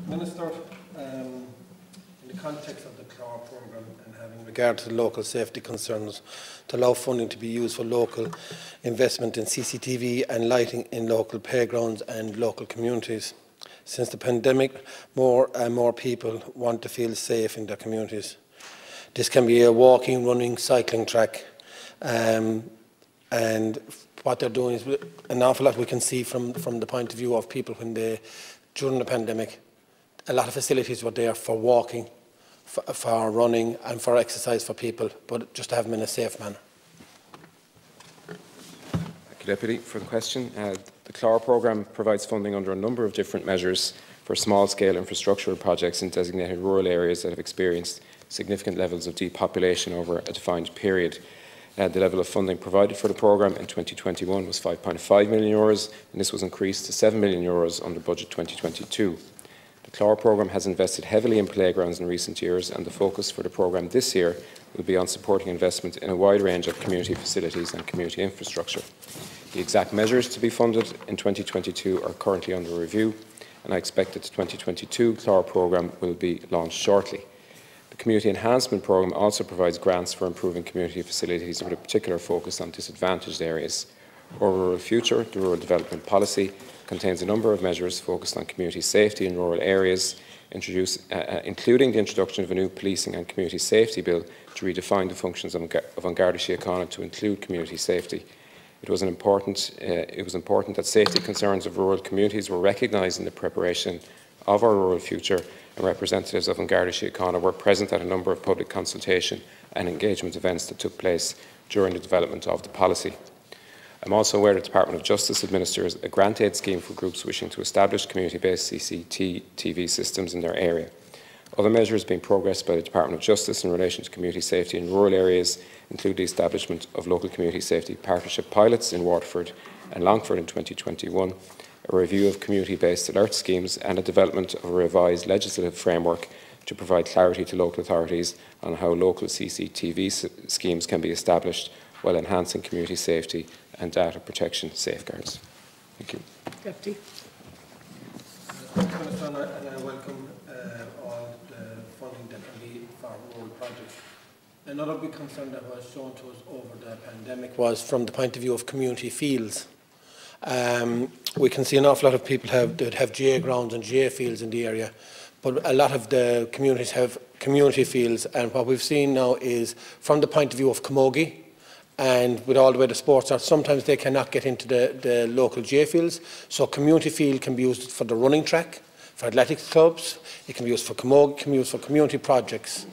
Minister, in the context of the CLAR programme and having regard to local safety concerns, to allow funding to be used for local investment in CCTV and lighting in local playgrounds and local communities. Since the pandemic, more and more people want to feel safe in their communities. This can be a walking, running, cycling track, and what they're doing is an awful lot we can see from the point of view of people when they, during the pandemic, a lot of facilities were there for walking, for running and for exercise for people, but just to have them in a safe manner. Thank you, Deputy, for the question. The CLAR programme provides funding under a number of different measures for small-scale infrastructural projects in designated rural areas that have experienced significant levels of depopulation over a defined period. The level of funding provided for the programme in 2021 was €5.5 million, and this was increased to €7 million under budget 2022. The CLAR programme has invested heavily in playgrounds in recent years, and the focus for the programme this year will be on supporting investment in a wide range of community facilities and community infrastructure. The exact measures to be funded in 2022 are currently under review, and I expect that the 2022 CLAR programme will be launched shortly. The Community Enhancement Programme also provides grants for improving community facilities with a particular focus on disadvantaged areas. Our Rural Future, the Rural Development Policy, contains a number of measures focused on community safety in rural areas, including the introduction of a new policing and community safety bill to redefine the functions of An Garda Síochána to include community safety. It was important that safety concerns of rural communities were recognised in the preparation of our Rural Future, and representatives of An Garda Síochána were present at a number of public consultation and engagement events that took place during the development of the policy. I am also aware that the Department of Justice administers a grant aid scheme for groups wishing to establish community-based CCTV systems in their area. Other measures being progressed by the Department of Justice in relation to community safety in rural areas include the establishment of local community safety partnership pilots in Waterford and Longford in 2021, a review of community-based alert schemes, and a development of a revised legislative framework to provide clarity to local authorities on how local CCTV schemes can be established while enhancing community safety and data protection safeguards. Thank you. Deputy. Thank you, Minister, and I welcome all the funding that can be for rural projects. Another big concern that was shown to us over the pandemic was from the point of view of community fields. We can see an awful lot of people that have GA grounds and GA fields in the area, but a lot of the communities have community fields, and what we've seen now is from the point of view of camogie, and with all the way the sports are, sometimes they cannot get into the local GA fields, so community field can be used for the running track, for athletics clubs, it can be used for camogie, can be used for community projects.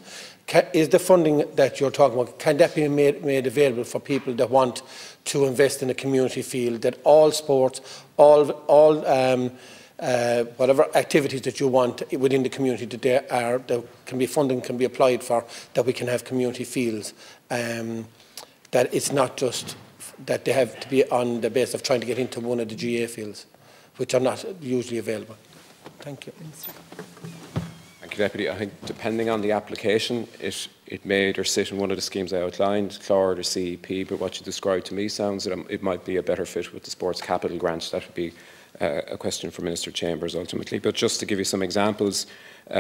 Is the funding that you're talking about, can that be made available for people that want to invest in a community field, that all sports, all whatever activities that you want within the community that can be funding can be applied for, that we can have community fields, that it's not just that they have to be on the basis of trying to get into one of the GA fields, which are not usually available. Thank you. Thank you, Deputy. I think depending on the application, it may either sit in one of the schemes I outlined, CLAR or CEP, but what you described to me sounds that it might be a better fit with the Sports Capital Grant. That would be a question for Minister Chambers ultimately. But just to give you some examples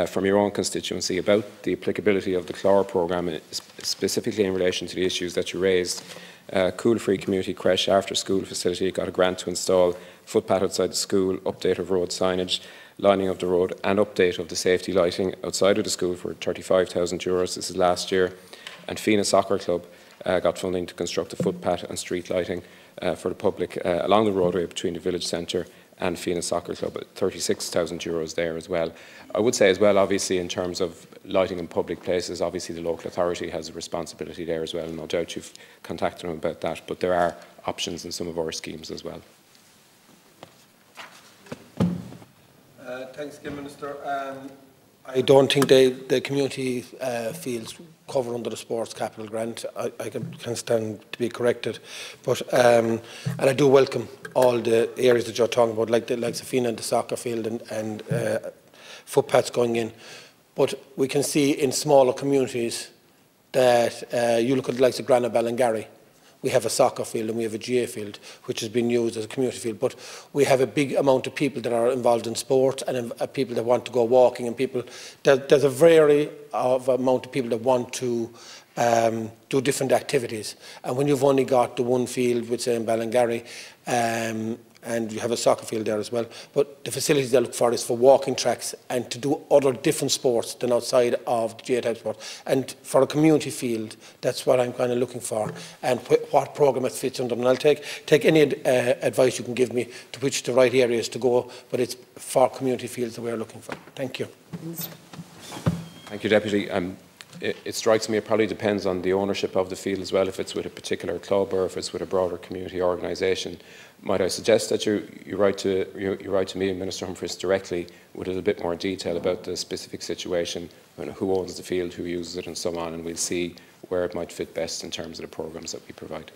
from your own constituency about the applicability of the CLAR programme, specifically in relation to the issues that you raised. Cool Free Community Creche after school facility got a grant to install footpath outside the school, update of road signage, lining of the road and update of the safety lighting outside of the school for €35,000. This is last year. And Fina Soccer Club got funding to construct a footpath and street lighting for the public along the roadway between the village centre and Fina Soccer Club at €36,000 there as well. I would say as well, obviously, in terms of lighting in public places, obviously the local authority has a responsibility there as well, and no doubt you've contacted them about that, but there are options in some of our schemes as well. Thanks again, Minister. I don't think the community fields cover under the Sports Capital Grant. I can stand to be corrected, but and I do welcome all the areas that you're talking about, like Safina and the soccer field and footpaths going in. But we can see in smaller communities that you look at the likes of Granabal and Gary, we have a soccer field and we have a GA field, which has been used as a community field. But we have a big amount of people that are involved in sport and people that want to go walking, and people, there's a variety of amount of people that want to do different activities. And when you've only got the one field, which say in Ballingarry, and you have a soccer field there as well, but the facilities they look for is for walking tracks and to do other different sports than outside of the GA type sport. And for a community field, that's what I'm kind of looking for, and what programme it fits under. And I'll take any advice you can give me to which the right areas to go, but it's for community fields that we're looking for. Thank you. Thank you, Deputy. It strikes me it probably depends on the ownership of the field as well, if it's with a particular club or if it's with a broader community organisation. Might I suggest that you write to me and Minister Humphreys directly with a little bit more detail about the specific situation, who owns the field, who uses it and so on, and we'll see where it might fit best in terms of the programmes that we provide.